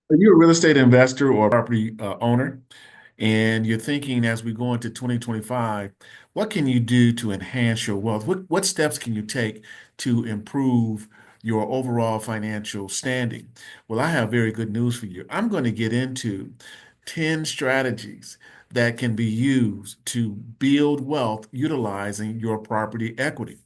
Are you a real estate investor or property owner? And you're thinking as we go into 2025, what can you do to enhance your wealth? What steps can you take to improve your overall financial standing? Well, I have very good news for you. I'm going to get into 10 strategies that can be used to build wealth utilizing your property equity.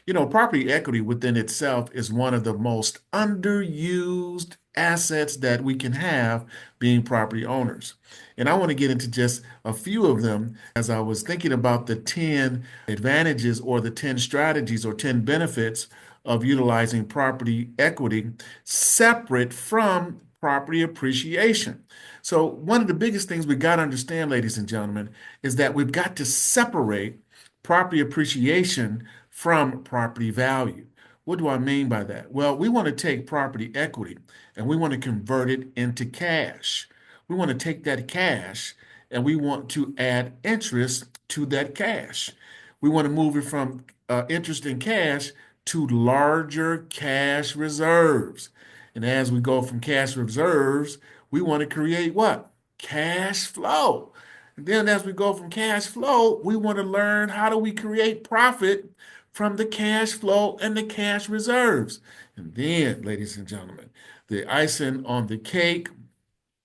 You know, property equity within itself is one of the most underused assets that we can have being property owners. And I want to get into just a few of them as I was thinking about the 10 advantages or the 10 strategies or 10 benefits of utilizing property equity separate from property appreciation. So, one of the biggest things we got to understand, ladies and gentlemen, is that we've got to separate property appreciation from property value. What do I mean by that? Well, we want to take property equity and we want to convert it into cash. We want to take that cash and we want to add interest to that cash. We want to move it from interest in cash to larger cash reserves. And as we go from cash reserves, we want to create what? Cash flow. And then as we go from cash flow, we want to learn how do we create profit from the cash flow and the cash reserves. And then, ladies and gentlemen, the icing on the cake,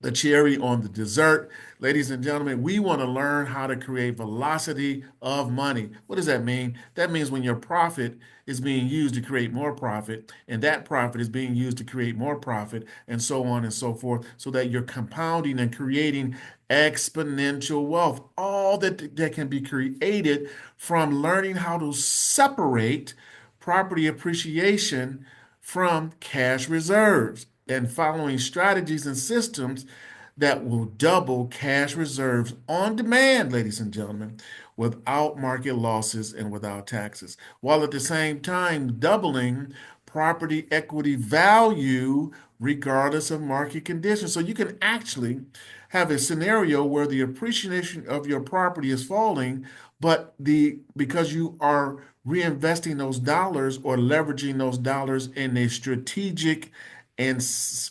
the cherry on the dessert. Ladies and gentlemen, we want to learn how to create velocity of money. What does that mean? That means when your profit is being used to create more profit, and that profit is being used to create more profit, and so on and so forth, so that you're compounding and creating exponential wealth. All that can be created from learning how to separate property appreciation from cash reserves and following strategies and systems that will double cash reserves on demand, ladies and gentlemen, without market losses and without taxes, while at the same time doubling property equity value regardless of market conditions. So you can actually have a scenario where the appreciation of your property is falling, but the because you are reinvesting those dollars or leveraging those dollars in a strategic and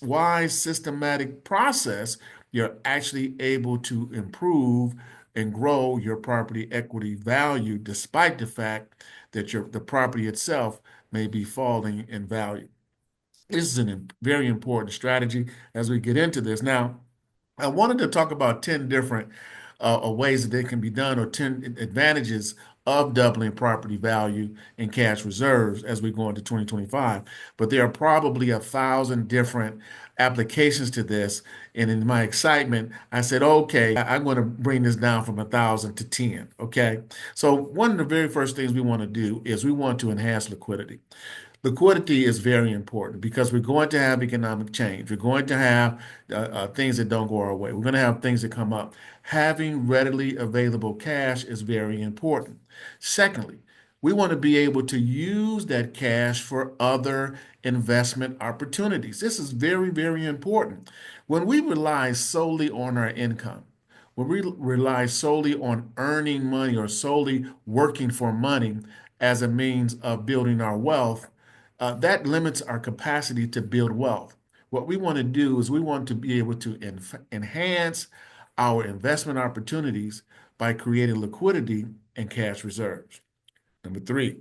wise systematic process, you're actually able to improve and grow your property equity value despite the fact that the property itself may be falling in value. This is a very important strategy as we get into this. Now, I wanted to talk about 10 different ways that they can be done or 10 advantages of doubling property value and cash reserves as we go into 2025. But there are probably 1,000 different applications to this. And in my excitement, I said, okay, I'm going to bring this down from 1,000 to 10. Okay. So one of the very first things we want to do is we want to enhance liquidity. Liquidity is very important because we're going to have economic change. We're going to have things that don't go our way. We're going to have things that come up. Having readily available cash is very important. Secondly, we want to be able to use that cash for other investment opportunities. This is very, very important. When we rely solely on our income, when we rely solely on earning money or solely working for money as a means of building our wealth, that limits our capacity to build wealth. What we want to do is we want to be able to enhance our investment opportunities by creating liquidity and cash reserves. Number three,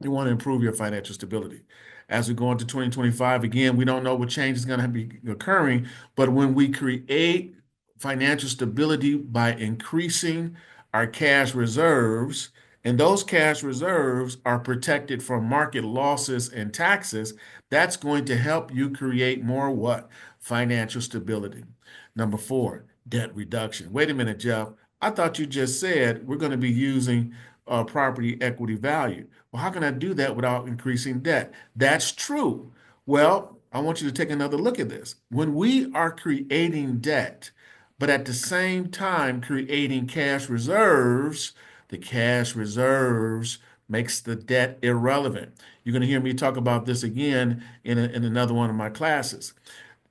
you want to improve your financial stability. As we go into 2025, again, we don't know what change is going to be occurring, but when we create financial stability by increasing our cash reserves, and those cash reserves are protected from market losses and taxes, that's going to help you create more what? Financial stability. Number four, debt reduction. Wait a minute, Jeff. I thought you just said we're going to be using property equity value. Well, how can I do that without increasing debt? That's true. Well, I want you to take another look at this. When we are creating debt, but at the same time creating cash reserves, the cash reserves makes the debt irrelevant. You're going to hear me talk about this again in another one of my classes.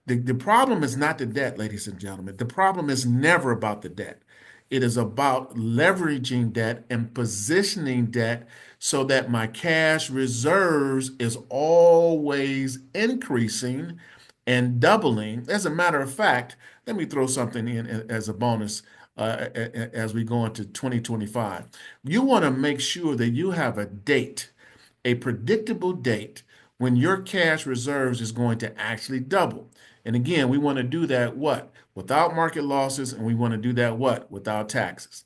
The problem is not the debt, ladies and gentlemen. The problem is never about the debt. It is about leveraging debt and positioning debt so that my cash reserves is always increasing and doubling. As a matter of fact, let me throw something in as a bonus as we go into 2025. You want to make sure that you have a date, a predictable date when your cash reserves is going to actually double. And again, we want to do that what? Without market losses, and we want to do that what? Without taxes.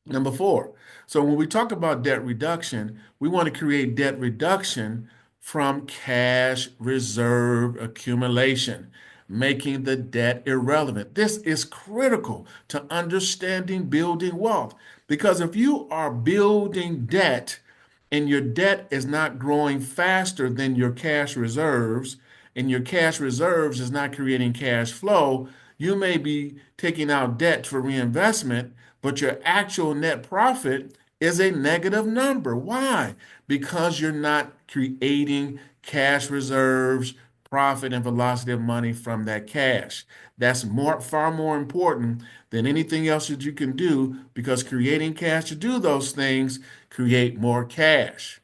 Number four, so when we talk about debt reduction, we want to create debt reduction from cash reserve accumulation, making the debt irrelevant. This is critical to understanding building wealth because if you are building debt and your debt is not growing faster than your cash reserves, and your cash reserves is not creating cash flow, you may be taking out debt for reinvestment, but your actual net profit is a negative number. Why? Because you're not creating cash reserves, profit, and velocity of money from that cash. That's far more important than anything else that you can do because creating cash to do those things create more cash.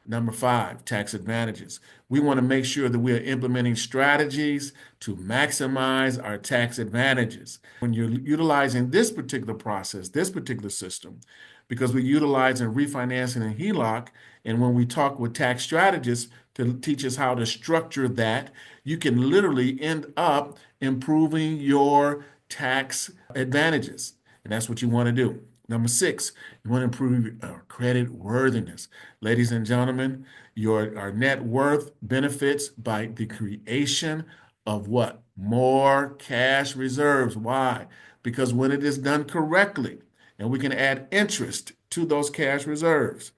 Number five, tax advantages. We want to make sure that we are implementing strategies to maximize our tax advantages. When you're utilizing this particular process, this particular system, because we're utilizing refinancing and HELOC, and when we talk with tax strategists to teach us how to structure that, you can literally end up improving your tax advantages. And that's what you want to do. Number six, you want to improve credit worthiness. Ladies and gentlemen, our net worth benefits by the creation of what? More cash reserves. Why? Because when it is done correctly, and we can add interest to those cash reserves,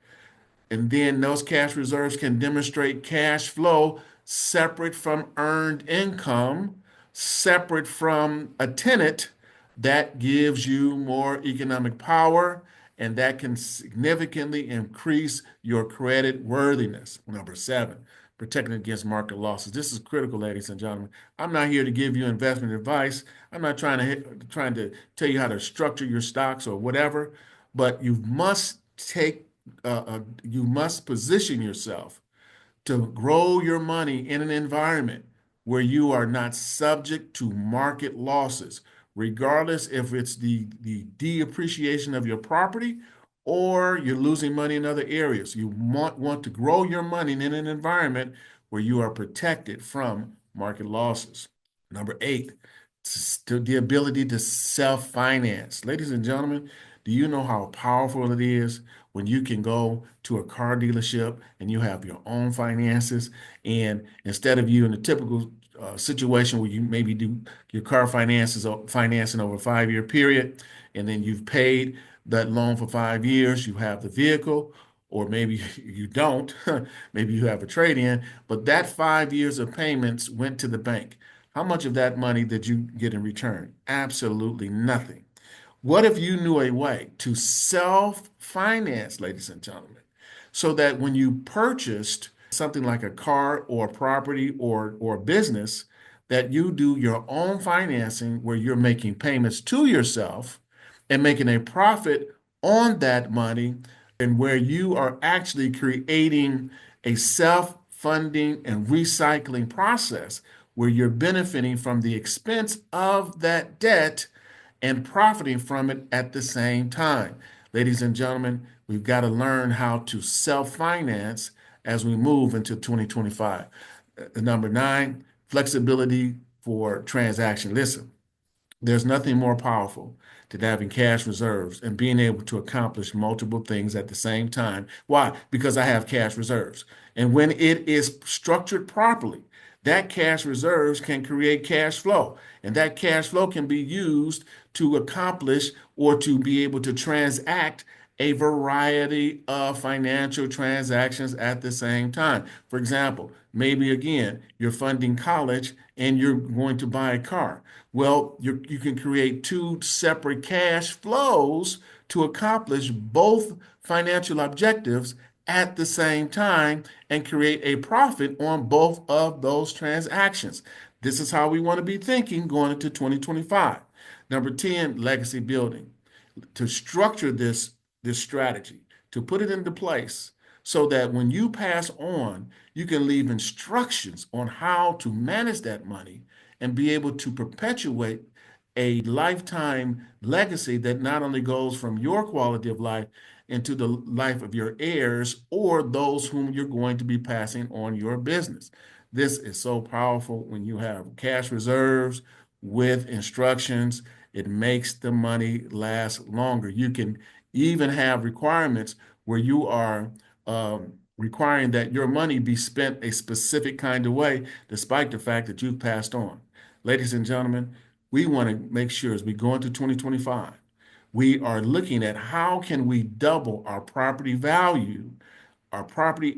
and then those cash reserves can demonstrate cash flow separate from earned income, separate from a tenant. That gives you more economic power, and that can significantly increase your credit worthiness. Number seven, protecting against market losses. This is critical, ladies and gentlemen. I'm not here to give you investment advice. I'm not trying to tell you how to structure your stocks or whatever, but you must position yourself to grow your money in an environment where you are not subject to market losses, regardless if it's the depreciation of your property or you're losing money in other areas. You want to grow your money in an environment where you are protected from market losses. Number eight, the ability to self-finance. Ladies and gentlemen, do you know how powerful it is when you can go to a car dealership and you have your own finances, and instead of you in a typical situation where you maybe do your car financing over a 5 year period, and then you've paid that loan for 5 years, you have the vehicle, or maybe you don't, maybe you have a trade-in, but that 5 years of payments went to the bank. How much of that money did you get in return? Absolutely nothing. What if you knew a way to self-finance, ladies and gentlemen, so that when you purchased something like a car or a property or business, that you do your own financing where you're making payments to yourself and making a profit on that money, and where you are actually creating a self-funding and recycling process where you're benefiting from the expense of that debt and profiting from it at the same time. Ladies and gentlemen, we've got to learn how to self-finance as we move into 2025. Number nine, flexibility for transaction. Listen, there's nothing more powerful than having cash reserves and being able to accomplish multiple things at the same time. Why? Because I have cash reserves. And when it is structured properly, that cash reserves can create cash flow. And that cash flow can be used to accomplish or to be able to transact a variety of financial transactions at the same time. For example, maybe again, you're funding college and you're going to buy a car. Well, you can create two separate cash flows to accomplish both financial objectives at the same time and create a profit on both of those transactions. This is how we want to be thinking going into 2025. Number 10, legacy building. To structure this strategy, to put it into place, so that when you pass on, you can leave instructions on how to manage that money and be able to perpetuate a lifetime legacy that not only goes from your quality of life into the life of your heirs or those whom you're going to be passing on your business. This is so powerful when you have cash reserves with instructions. It makes the money last longer. You can even have requirements where you are requiring that your money be spent a specific kind of way, despite the fact that you've passed on. Ladies and gentlemen, we want to make sure as we go into 2025, we are looking at how can we double our property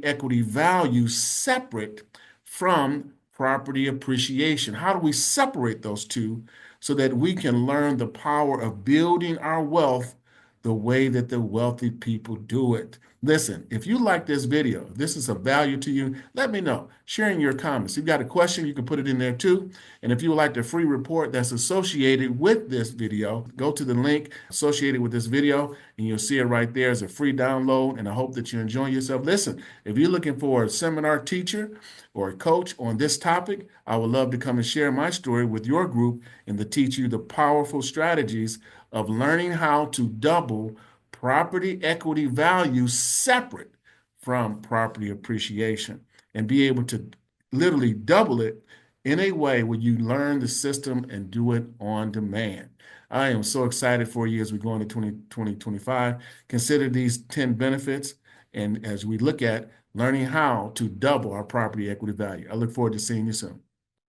equity value separate from property appreciation. How do we separate those two so that we can learn the power of building our wealth the way that the wealthy people do it? Listen, if you like this video, if this is of value to you, let me know. Sharing your comments. If you've got a question, you can put it in there too. And if you would like the free report that's associated with this video, go to the link associated with this video and you'll see it right there as a free download. And I hope that you're enjoying yourself. Listen, if you're looking for a seminar teacher or a coach on this topic, I would love to come and share my story with your group and to teach you the powerful strategies of learning how to double property equity value separate from property appreciation and be able to literally double it in a way where you learn the system and do it on demand. I am so excited for you as we go into 2025. Consider these 10 benefits and as we look at learning how to double our property equity value. I look forward to seeing you soon.